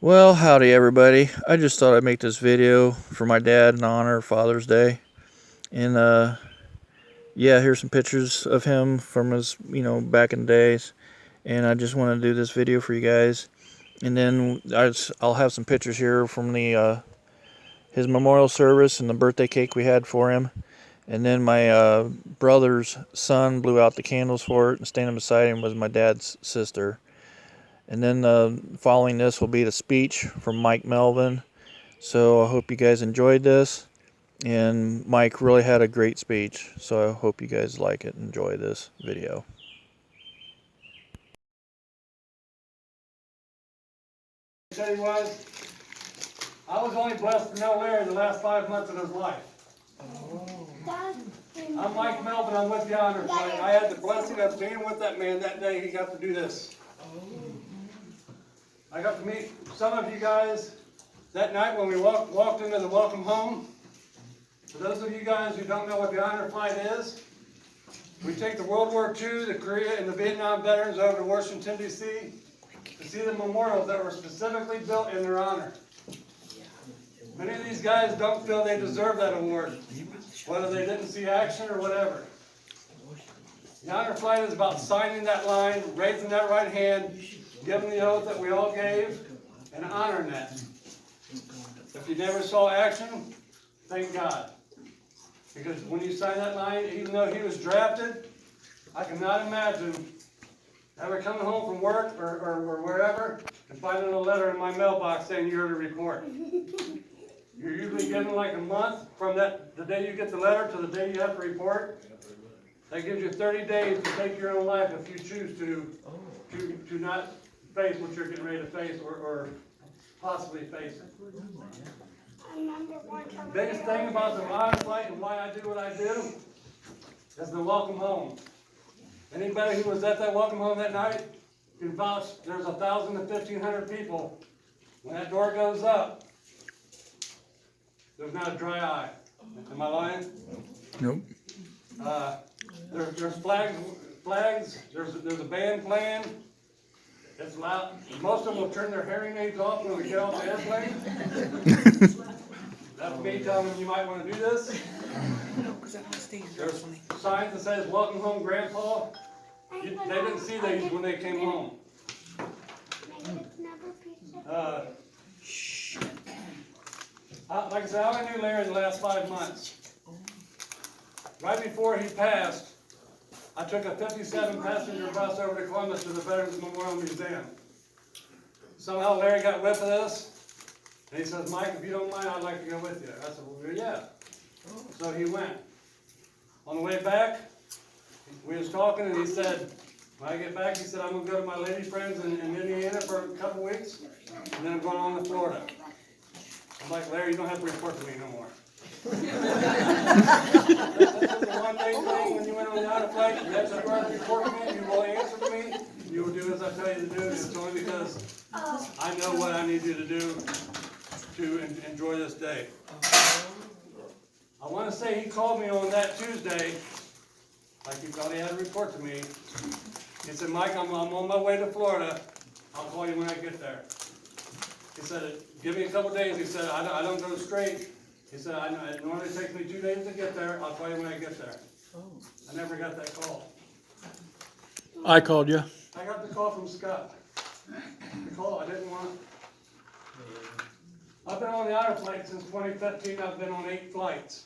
Well, howdy everybody. I just thought I'd make this video for my dad in honor of Father's Day. And yeah, here's some pictures of him from his, back in the days. And I just want to do this video for you guys. And then I'll have some pictures here from the his memorial service and the birthday cake we had for him. And then my brother's son blew out the candles for it, and standing beside him was my dad's sister. And then following this will be the speech from Mike Melvin. So I hope you guys enjoyed this. And Mike really had a great speech. So I hope you guys like it and enjoy this video. Said he was. I was only blessed to know Larry the last 5 months of his life. I'm Mike Melvin. I'm with the honor flight. I had the blessing of being with that man that day. He got to do this. I got to meet some of you guys that night when we walked into the welcome home. For those of you guys who don't know what the honor flight is, we take the World War II, the Korea, and the Vietnam veterans over to Washington, D.C. to see the memorials that were specifically built in their honor. Many of these guys don't feel they deserve that award, whether they didn't see action or whatever. The honor flight is about signing that line, raising that right hand, giving the oath that we all gave, and honoring that. If you never saw action, thank God. Because when you sign that line, even though he was drafted, I cannot imagine ever coming home from work or wherever and finding a letter in my mailbox saying you're to report. You're usually given like a month from the day you get the letter to the day you have to report. That gives you 30 days to take your own life if you choose to not face what you're getting ready to face or possibly face it. The biggest thing about the honor flight and why I do what I do is the welcome home. Anybody who was at that welcome home that night can vouch there's 1,000 to 1,500 people. When that door goes up, there's not a dry eye. Am I lying? Nope. There's flags. There's a band playing. It's loud. Most of them will turn their hearing aids off when we get off the airplane. That's me telling them you might want to do this. There's signs that says "Welcome home, Grandpa." They didn't see these when they came home. Like I said, I only knew Larry in the last 5 months. Right before he passed, I took a 57-passenger bus over to Columbus to the Veterans Memorial Museum. Somehow Larry got whiff of this, and he says, "Mike, if you don't mind, I'd like to go with you." I said, "Well, yeah." So he went. On the way back, we was talking, and he said, when I get back, he said, "I'm going to go to my lady friends in Indiana for a couple weeks, and then I'm going on to Florida." I'm like, "Larry, you don't have to report to me no more." That's the one thing when you went on the honor flight, you have to report to me, you will answer to me, you will do as I tell you to do, and it's only because I know what I need you to do to enjoy this day. I want to say he called me on that Tuesday, like he thought he had to report to me. He said, "Mike, I'm on my way to Florida. I'll call you when I get there." He said, "Give me a couple days." He said, I don't go straight. He said, "I know it normally takes me 2 days to get there. I'll call you when I get there." I never got that call. I called you. I got the call from Scott. The call, I didn't want it. I've been on the honor flight since 2015. I've been on 8 flights.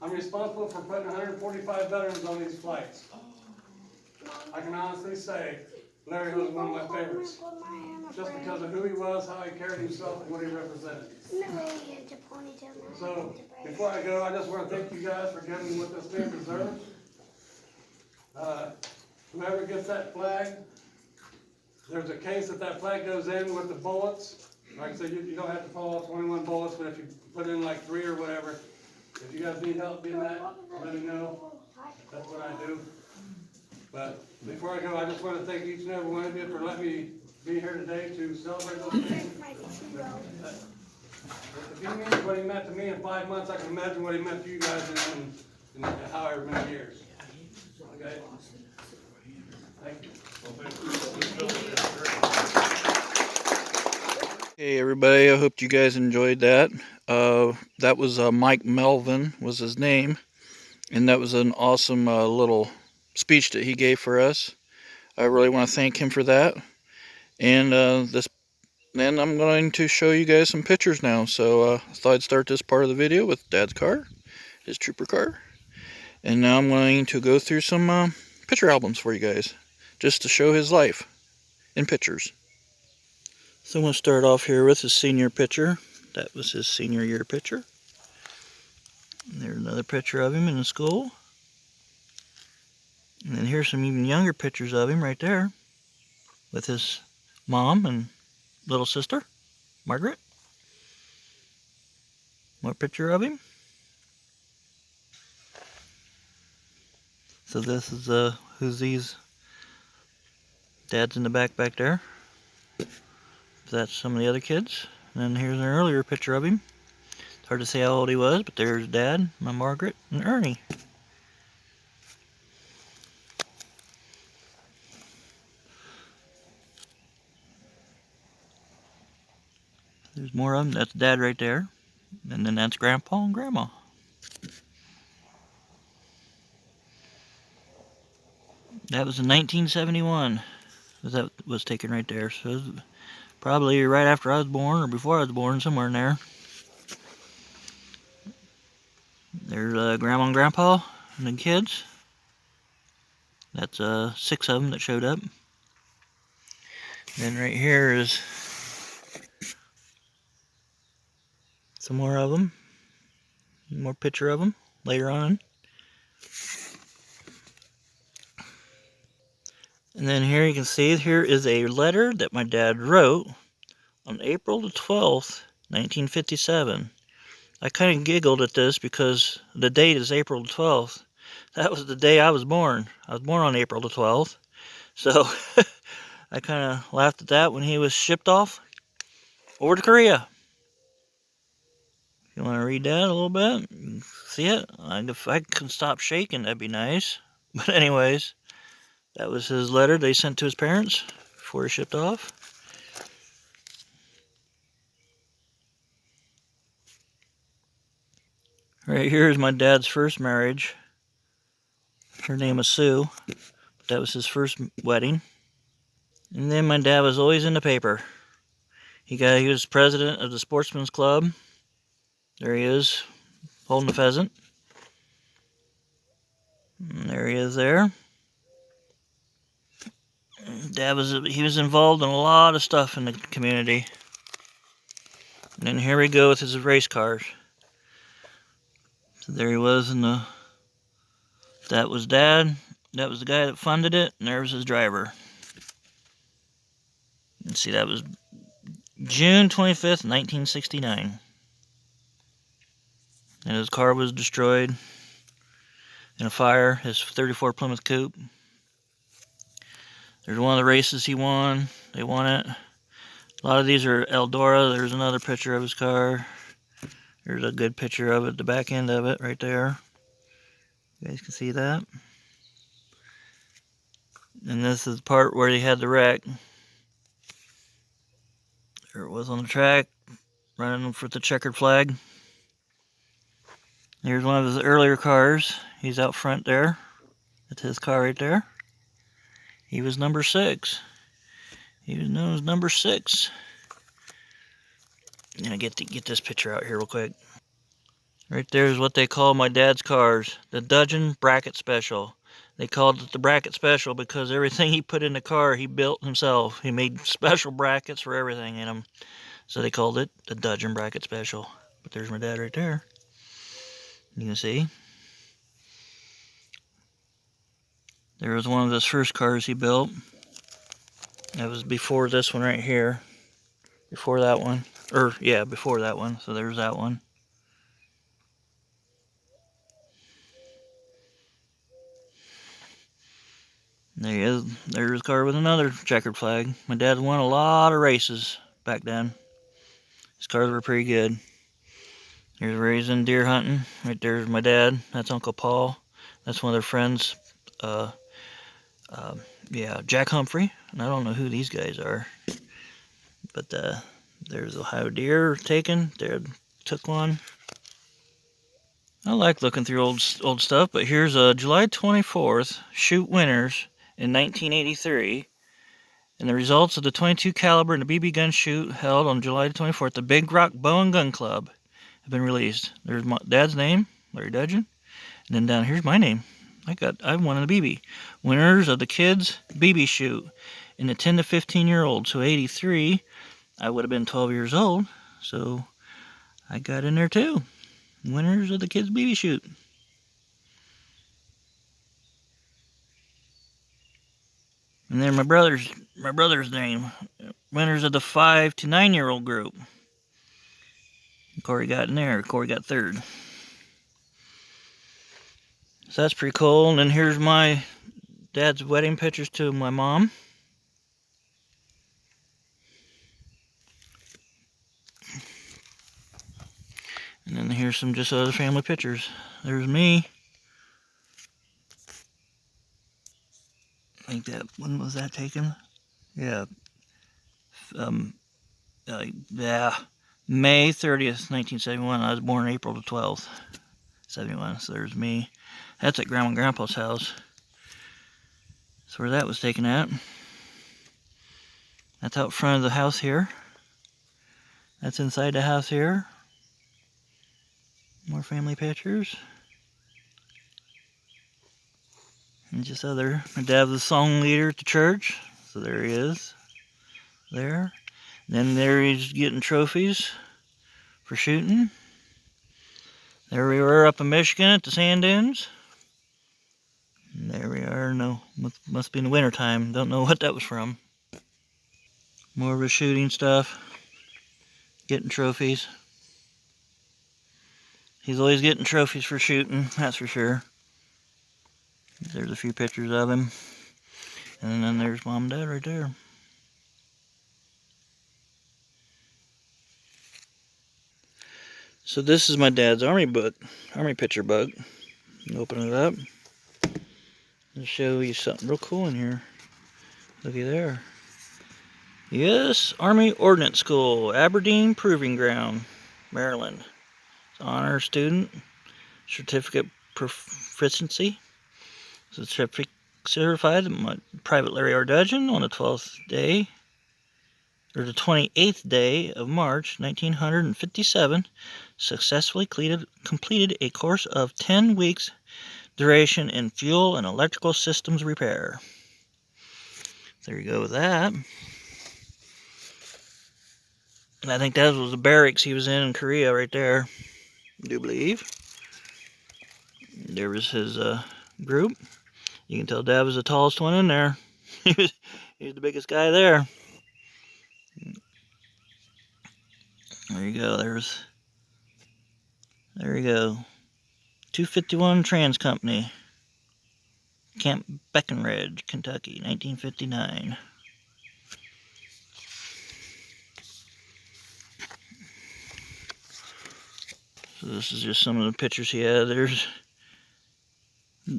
I'm responsible for putting 145 veterans on these flights. I can honestly say Larry was one of my favorites. Just because of who he was, how he carried himself, and what he represented. So, before I go, I just want to thank you guys for giving what this man deserves. Whoever gets that flag, there's a case that flag goes in with the bullets. Like I said, you don't have to follow off 21 bullets, but if you put in like 3 or whatever, if you guys need help doing that, let me know. That's what I do. But before I go, I just want to thank each and every one of you for letting me be here today to celebrate those things. If he means what he meant to me in 5 months, I can imagine what he meant to you guys in however many years. Okay? Thank you. Hey everybody, I hope you guys enjoyed that. That was Mike Melvin was his name, and that was an awesome little speech that he gave for us. I really want to thank him for that. And then I'm going to show you guys some pictures now. So I thought I'd start this part of the video with Dad's car, his trooper car, and now I'm going to go through some picture albums for you guys, just to show his life in pictures. So I'm going to start off here with his senior picture. That was his senior year picture. And there's another picture of him in the school. And then here's some even younger pictures of him right there with his mom and little sister, Margaret. More picture of him. So this is who's these? Dad's in the back there. That's some of the other kids. And then here's an earlier picture of him. It's hard to say how old he was, but there's Dad, my Margaret, and Ernie. There's more of them. That's Dad right there. And then that's Grandpa and Grandma. That was in 1971. That was taken right there. So it was probably right after I was born or before I was born, somewhere in there. There's Grandma and Grandpa and the kids. That's 6 of them that showed up. Then right here is some more of them. More picture of them later on. And then here you can see, here is a letter that my dad wrote on April the 12th, 1957. I kind of giggled at this because the date is April the 12th. That was the day I was born. I was born on April the 12th. So I kind of laughed at that when he was shipped off over to Korea. If you want to read that a little bit, see it? If I can stop shaking, that'd be nice. But anyways, that was his letter they sent to his parents before he shipped off. Right here is my dad's first marriage. Her name was Sue. That was his first wedding. And then my dad was always in the paper. He was president of the Sportsman's Club. There he is, holding a pheasant. And there he is there. Dad he was involved in a lot of stuff in the community. And then here we go with his race cars. So there he was that was Dad. That was the guy that funded it, and there was his driver. And see, that was June 25th, 1969. And his car was destroyed in a fire, his 34 Plymouth Coupe. There's one of the races he won. They won it. A lot of these are Eldora. There's another picture of his car. There's a good picture of it, the back end of it right there. You guys can see that. And this is the part where he had the wreck. There it was on the track, running for the checkered flag. Here's one of his earlier cars. He's out front there. That's his car right there. He was number 6. He was known as number 6. I'm gonna get this picture out here real quick. Right there is what they call my dad's cars, the Dudgeon Bracket Special. They called it the Bracket Special because everything he put in the car he built himself. He made special brackets for everything in them. So they called it the Dudgeon Bracket Special. But there's my dad right there. You can see. There was one of his first cars he built. That was before this one right here. Before that one. Before that one. So there's that one. There he is. There's his car with another checkered flag. My dad won a lot of races back then. His cars were pretty good. Here's where he's in deer hunting. Right there's my dad. That's Uncle Paul. That's one of their friends. Jack Humphrey. And I don't know who these guys are. But There's Ohio deer taken. Dad took one. I like looking through old stuff, but here's a July 24th shoot winners in 1983, and the results of the .22 caliber and the BB gun shoot held on July 24th. The Big Rock Bow and Gun Club have been released. There's my Dad's name, Larry Dudgeon, and then down here's my name. I won a BB. Winners of the kids BB shoot in the 10 to 15-year-old. So 83, I would have been 12 years old. So I got in there too. Winners of the kids BB shoot. And then my brother's name. Winners of the 5 to 9-year-old group. Corey got in there. Corey got third. So that's pretty cool. And then here's my dad's wedding pictures to my mom. And then here's some just other family pictures. There's me. I think that, when was that taken? Yeah. Yeah. May 30th, 1971. I was born April the 12th, 71. So there's me. That's at Grandma and Grandpa's house. That's where that was taken at. That's out front of the house here. That's inside the house here. More family pictures. And just other. My dad was the song leader at the church. So there he is. There. Then there he's getting trophies for shooting. There we were up in Michigan at the sand dunes. And there we are. No, must be in the winter time. Don't know what that was from. More of his shooting stuff. Getting trophies. He's always getting trophies for shooting, that's for sure. There's a few pictures of him. And then there's Mom and Dad right there. So this is my dad's army picture book. Open it up. I'll show you something real cool in here. Looky there. Yes, Army Ordnance School, Aberdeen Proving Ground, Maryland. Honor student, certificate proficiency. So certified Private Larry R. Dudgeon on the 12th day, or the 28th day of March 1957, successfully completed a course of 10 weeks duration in fuel and electrical systems repair. There you go with that. And I think that was the barracks he was in Korea right there. I do believe. There was his group. You can tell Dad was the tallest one in there. he was the biggest guy there. There you go. There you go. 251 Trans Company. Camp Breckenridge, Kentucky, 1959. So this is just some of the pictures he had. There's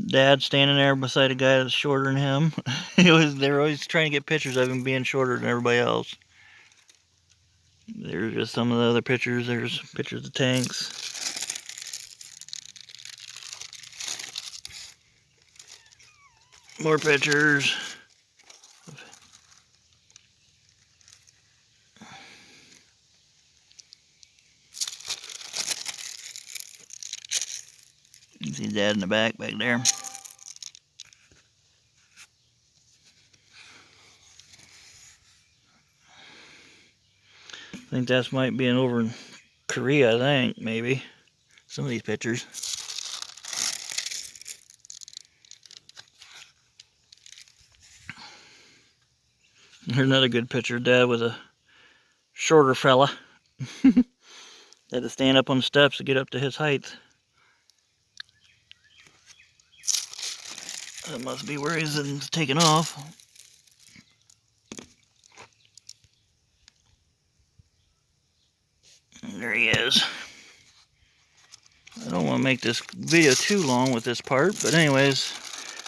Dad standing there beside a guy that's shorter than him. They were always trying to get pictures of him being shorter than everybody else. There's just some of the other pictures. There's pictures of tanks. More pictures. You see Dad in the back there. I think that might be over in Korea, I think, maybe. Some of these pictures. Here's another good picture. Dad was a shorter fella. Had to stand up on the steps to get up to his height. That must be where he's taking off. And there he is. I don't want to make this video too long with this part, but anyways,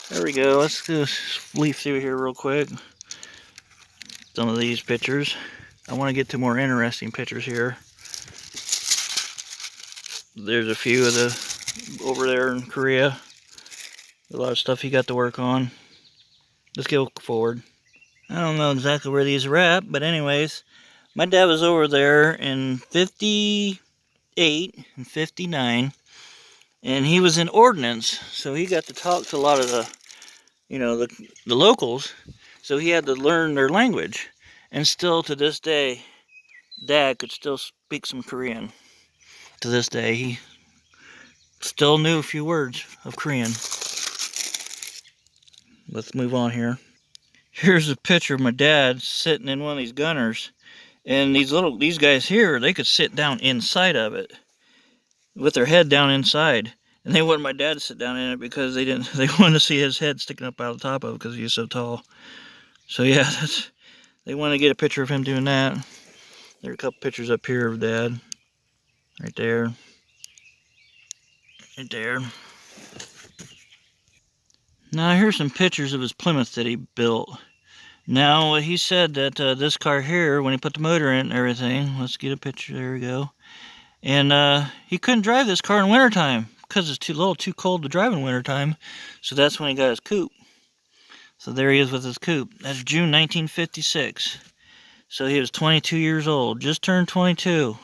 there we go. Let's just leaf through here real quick. Some of these pictures. I want to get to more interesting pictures here. There's a few of the over there in Korea. A lot of stuff he got to work on. Let's go forward. I don't know exactly where these are at, but anyways, my dad was over there in 58 and 59, and he was in ordnance, so he got to talk to a lot of the, the locals, so he had to learn their language. And still to this day, Dad could still speak some Korean. To this day, he still knew a few words of Korean. Let's move on here. Here's a picture of my dad sitting in one of these gunners. And these guys here, they could sit down inside of it with their head down inside. And they wanted my dad to sit down in it because they wanted to see his head sticking up out of the top of it because he was so tall. So yeah, they want to get a picture of him doing that. There are a couple pictures up here of Dad. Right there. Right there. Now here's some pictures of his Plymouth that he built. Now he said that this car here, when he put the motor in and everything, let's get a picture, there we go. And he couldn't drive this car in wintertime because it's a little too cold to drive in wintertime. So that's when he got his coupe. So there he is with his coupe. That's June 1956. So he was 22 years old, just turned 22,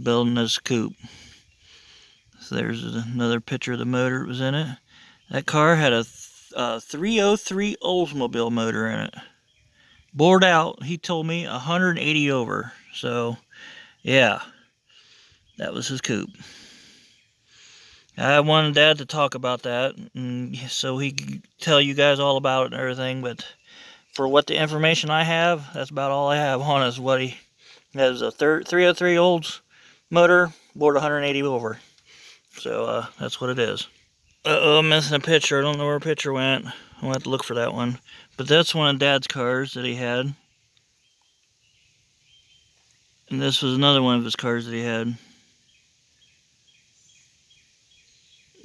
building this coupe. So there's another picture of the motor that was in it. That car had a 303 Oldsmobile motor in it. Bored out, he told me 180 over. So, yeah, that was his coupe. I wanted Dad to talk about that, so he could tell you guys all about it and everything, but for what the information I have, that's about all I have on is what he has. A 303 Olds motor, bored 180 over. So that's what it is. Uh-oh, I'm missing a picture. I don't know where a picture went. I'll have to look for that one. But that's one of Dad's cars that he had. And this was another one of his cars that he had.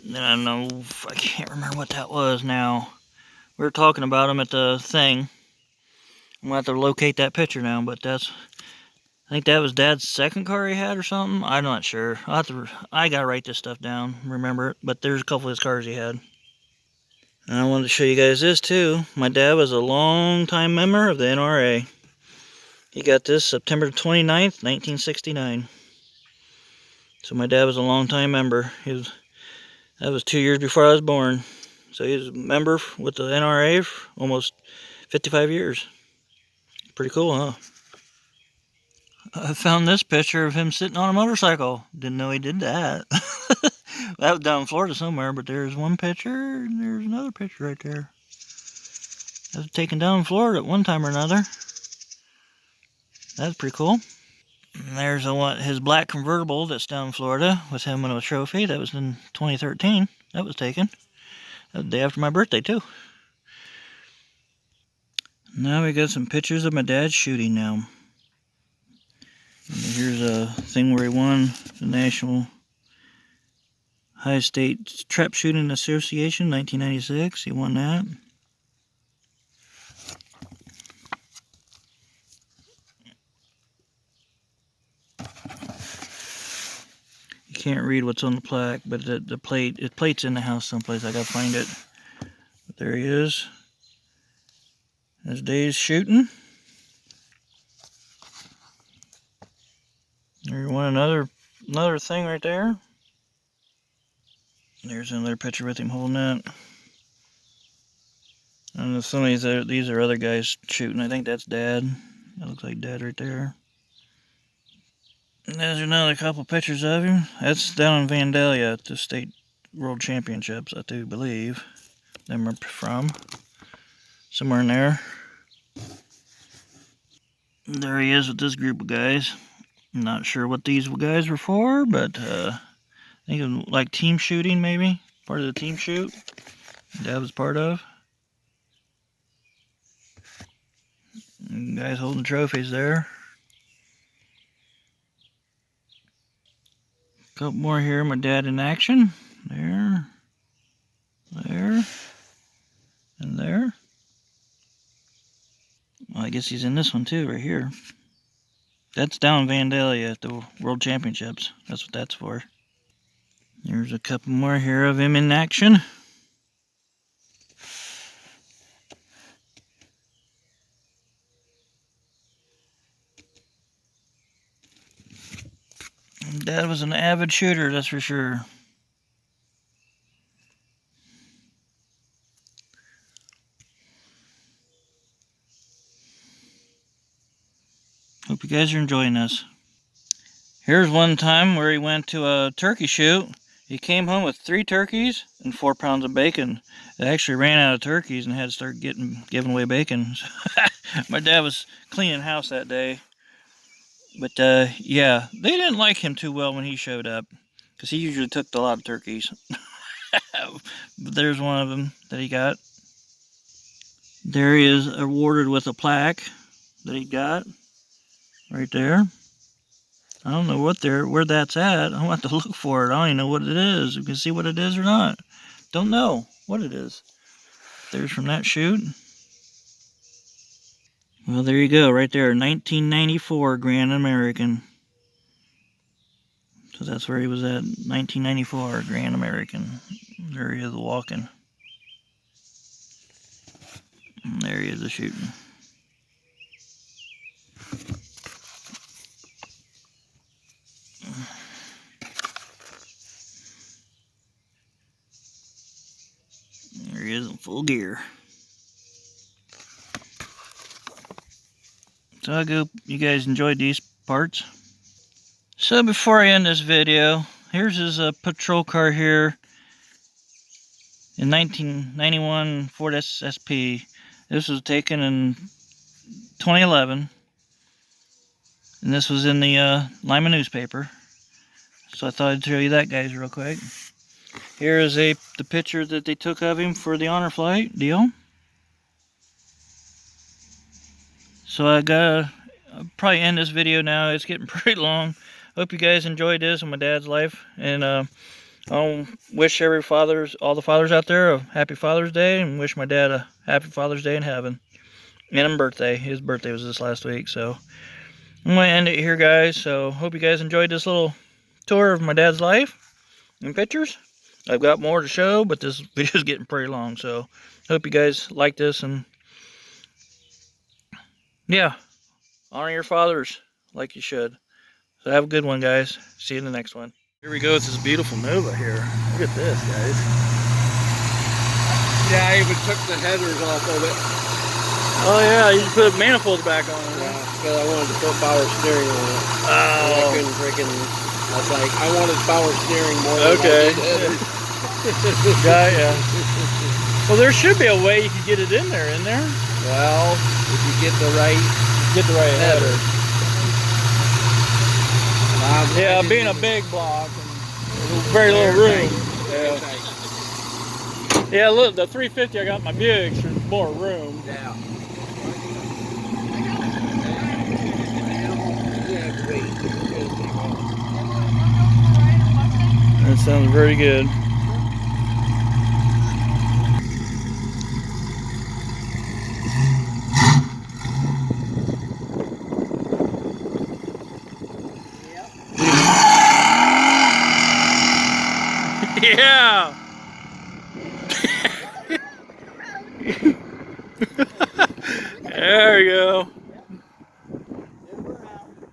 And I don't know, I can't remember what that was now. We were talking about him at the thing. I'm going to have to locate that picture now, but I think that was Dad's second car he had or something. I'm not sure. I got to write this stuff down, remember it. But there's a couple of his cars he had. And I wanted to show you guys this too. My dad was a long-time member of the NRA. He got this September 29th, 1969. So my dad was a long-time member. That was 2 years before I was born. So he was a member with the NRA for almost 55 years. Pretty cool, huh? I found this picture of him sitting on a motorcycle. Didn't know he did that. That was down in Florida somewhere, but there's one picture, and there's another picture right there. That was taken down in Florida at one time or another. That's pretty cool. And there's his black convertible that's down in Florida with him on a trophy. That was in 2013. That was taken. That was the day after my birthday, too. Now we got some pictures of my dad shooting now. And here's a thing where he won the National High State Trap Shooting Association, 1996. He won that. You can't read what's on the plaque, but the plate's in the house someplace. I gotta find it. But there he is. His days shooting. There's another thing right there. There's another picture with him holding it. And some of these are other guys shooting. I think that's Dad. That looks like Dad right there. And there's another couple pictures of him. That's down in Vandalia at the State World Championships, I do believe. Them are from. Somewhere in there. And there he is with this group of guys. I'm not sure what these guys were for, but I think it was like team shooting, maybe. Part of the team shoot Dad was part of. And guys holding trophies there. A couple more here. My dad in action. There. There. And there. Well, I guess he's in this one too, right here. That's down in Vandalia at the World Championships. That's what that's for. There's a couple more here of him in action. Dad was an avid shooter, that's for sure. Hope you guys are enjoying this. Here's one time where he went to a turkey shoot. He came home with 3 turkeys and 4 pounds of bacon. They actually ran out of turkeys and had to start giving away bacon. My dad was cleaning house that day. But yeah, they didn't like him too well when he showed up, because he usually took a lot of turkeys. But there's one of them that he got. There he is, awarded with a plaque that he got right there. I don't know where that's at. I'll have to look for it. I don't even know what it is. You can see what it is or not. Don't know what it is. There's from that shoot. Well, there you go, right there, 1994 Grand American. So that's where he was at, 1994 Grand American. There he is walking. And there he is shooting. There he is in full gear. So I hope you guys enjoyed these parts. So before I end this video, here's his patrol car here in 1991 Ford SP. This was taken in 2011, and this was in the Lima newspaper. So I thought I'd show you that, guys, real quick. Here is the picture that they took of him for the honor flight deal. So I'll probably end this video now. It's getting pretty long. Hope you guys enjoyed this on my dad's life, and I'll wish all the fathers out there a happy Father's Day, and wish my dad a happy Father's Day in heaven, and birthday. His birthday was this last week, so I'm going to end it here, guys. So hope you guys enjoyed this little tour of my dad's life and pictures. I've got more to show, but this video is getting pretty long, so hope you guys like this, and yeah, honor your fathers like you should. So have a good one, guys. See you in the next one. Here we go with this beautiful Nova here. Look at this, guys. Yeah, I even took the headers off of it. Oh yeah, you put manifolds back on it. Yeah, because I wanted to put power steering on it. Oh. I couldn't freaking. I was like, I wanted power steering more than Okay. I did headers. Yeah. Well, there should be a way you could get it in there, isn't there? Well, if you get the right header. Yeah, I being a didn't big block and very little room. Yeah. Yeah, look, the 350 I got in my Buick, there's more room. Yeah. That sounds very good. Yeah. There we go.